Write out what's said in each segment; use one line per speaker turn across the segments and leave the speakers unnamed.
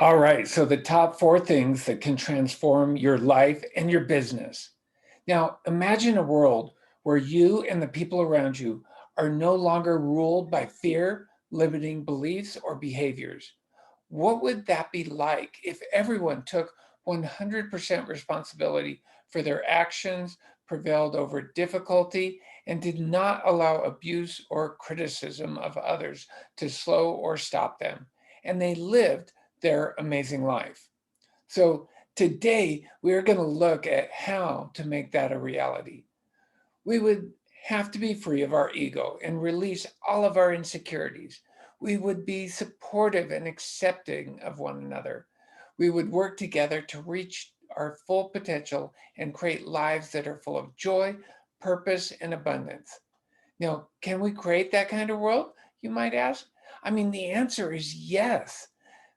All right, so the top four things that can transform your life and your business. Now, imagine a world where you and the people around you are no longer ruled by fear, limiting beliefs, or behaviors. What would that be like if everyone took 100% responsibility for their actions, prevailed over difficulty, and did not allow abuse or criticism of others to slow or stop them? And they lived their amazing life. So, today we are going to look at how to make that a reality. We would have to be free of our ego and release all of our insecurities. We would be supportive and accepting of one another. We would work together to reach our full potential and create lives that are full of joy, purpose, and abundance. Now, can we create that kind of world? You might ask. I mean, the answer is yes.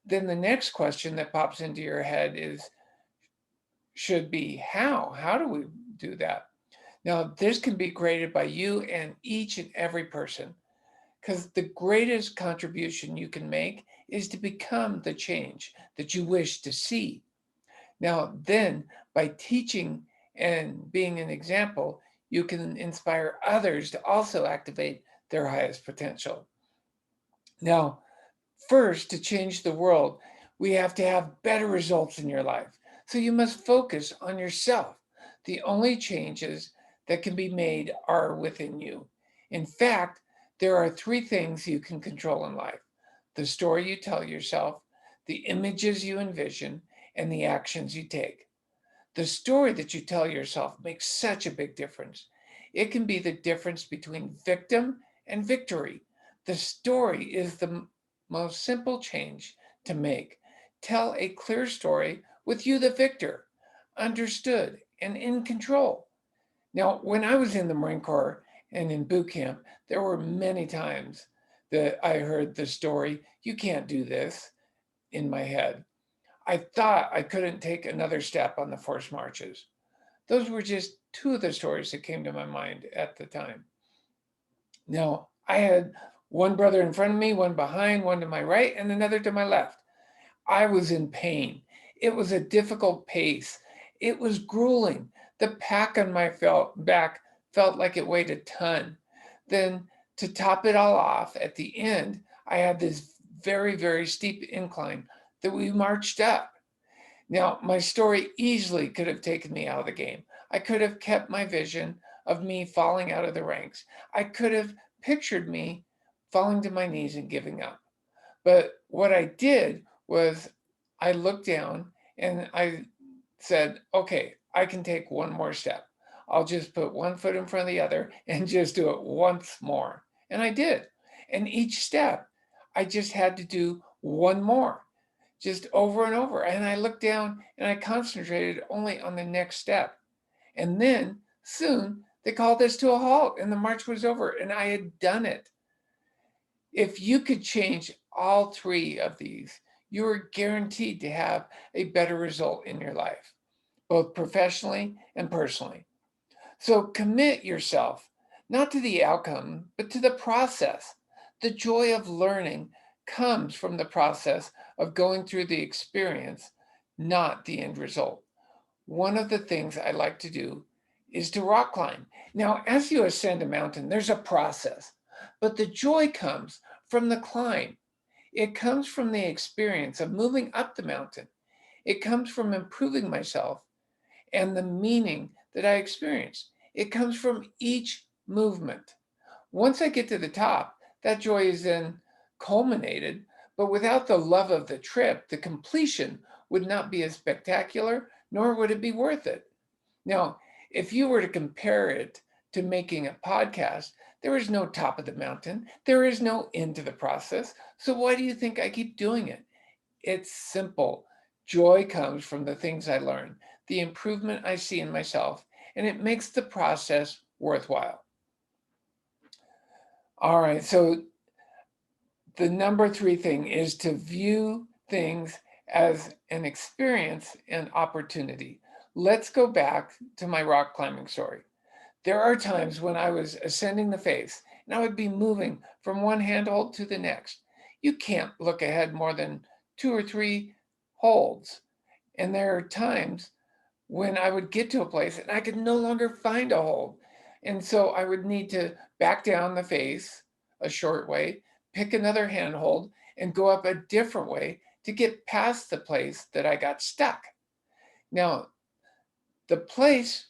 Then the next question that pops into your head is should be how? How do we do that? Now, this can be created by you and each and every person because the greatest contribution you can make is to become the change that you wish to see. Now, then, by teaching and being an example, you can inspire others to also activate their highest potential. Now, first, to change the world, we have to have better results in your life. So you must focus on yourself. The only changes that can be made are within you. In fact, there are three things you can control in life: the story you tell yourself, the images you envision, and the actions you take. The story that you tell yourself makes such a big difference. It can be the difference between victim and victory. The story is the most simple change to make. Tell a clear story with you, the victor, understood and in control. Now, when I was in the Marine Corps and in boot camp, there were many times that I heard the story, "You can't do this," in my head. I thought I couldn't take another step on the forced marches. Those were just two of the stories that came to my mind at the time. Now, I had one brother in front of me, one behind, one to my right, and another to my left. I was in pain. It was a difficult pace. It was grueling. The pack on my back felt like it weighed a ton. Then, to top it all off, at the end, I had this very, very steep incline that we marched up. Now, my story easily could have taken me out of the game. I could have kept my vision of me falling out of the ranks. I could have pictured me falling to my knees and giving up. But what I did was I looked down and I said, okay, I can take one more step. I'll just put one foot in front of the other and just do it once more. And I did. And each step, I just had to do one more, just over and over. And I looked down and I concentrated only on the next step. And then soon they called us to a halt and the march was over and I had done it. If you could change all three of these, you are guaranteed to have a better result in your life, both professionally and personally. So commit yourself not to the outcome, but to the process. The joy of learning comes from the process of going through the experience, not the end result. One of the things I like to do is to rock climb. Now, as you ascend a mountain, there's a process, but the joy comes from the climb. It comes from the experience of moving up the mountain. It comes from improving myself and the meaning that I experience. It comes from each movement. Once I get to the top, that joy is then culminated, but without the love of the trip, the completion would not be as spectacular, nor would it be worth it. Now, if you were to compare it to making a podcast, there is no top of the mountain. There is no end to the process. So why do you think I keep doing it? It's simple. Joy comes from the things I learn, the improvement I see in myself, and it makes the process worthwhile. All right, so the number three thing is to view things as an experience and opportunity. Let's go back to my rock climbing story. There are times when I was ascending the face and I would be moving from one handhold to the next. You can't look ahead more than 2 or 3 holds. And there are times when I would get to a place and I could no longer find a hold. And so I would need to back down the face a short way, pick another handhold, and go up a different way to get past the place that I got stuck. Now, the place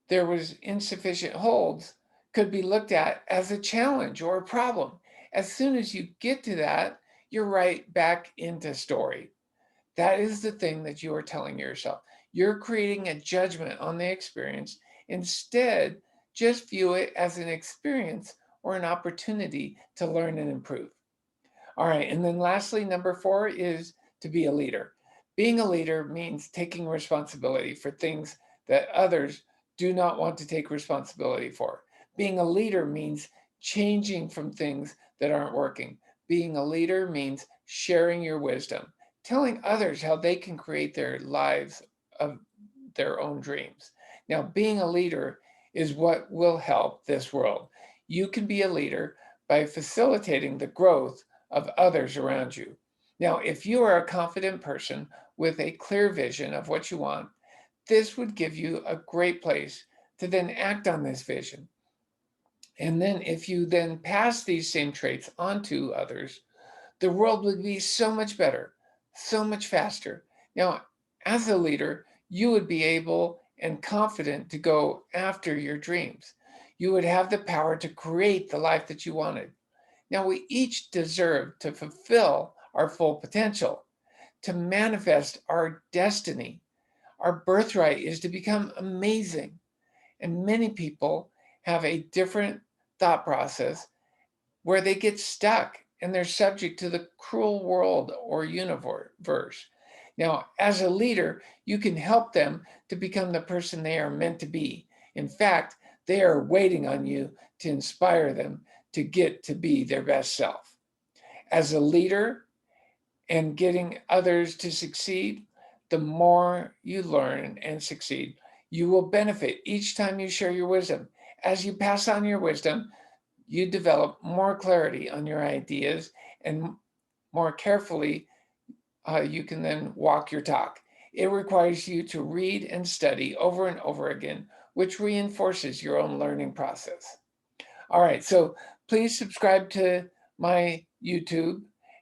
there was insufficient holds could be looked at as a challenge or a problem. As soon as you get to that, you're right back into story. That is the thing that you are telling yourself. You're creating a judgment on the experience. Instead, just view it as an experience or an opportunity to learn and improve. All right. And then lastly, number 4 is to be a leader. Being a leader means taking responsibility for things that others do not want to take responsibility for. Being a leader means changing from things that aren't working. Being a leader means sharing your wisdom, telling others how they can create their lives of their own dreams. Now, being a leader is what will help this world. You can be a leader by facilitating the growth of others around you. Now, if you are a confident person with a clear vision of what you want, this would give you a great place to then act on this vision. And then, if you then pass these same traits on to others, the world would be so much better, so much faster. Now, as a leader, you would be able and confident to go after your dreams. You would have the power to create the life that you wanted. Now, we each deserve to fulfill our full potential, to manifest our destiny. Our birthright is to become amazing. And many people have a different thought process where they get stuck and they're subject to the cruel world or universe. Now, as a leader, you can help them to become the person they are meant to be. In fact, they are waiting on you to inspire them to get to be their best self. As a leader and getting others to succeed, the more you learn and succeed, you will benefit each time you share your wisdom. As you pass on your wisdom, you develop more clarity on your ideas, and more carefully you can then walk your talk. It requires you to read and study over and over again, which reinforces your own learning process. All right, so please subscribe to my YouTube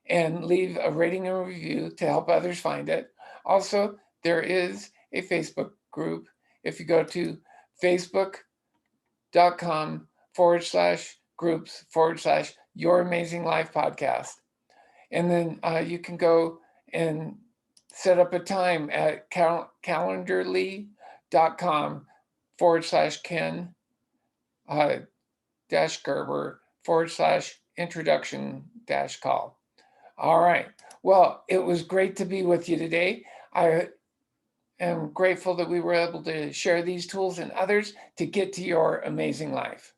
and leave a rating and review to help others find it. Also, there is a Facebook group. If you go to facebook.com/groups/ Your Amazing Life Podcast. And then you can go and set up a time at calendarly.com/Ken Gerber /introduction call. All right. Well, it was great to be with you today. I am grateful that we were able to share these tools and others to get to your amazing life.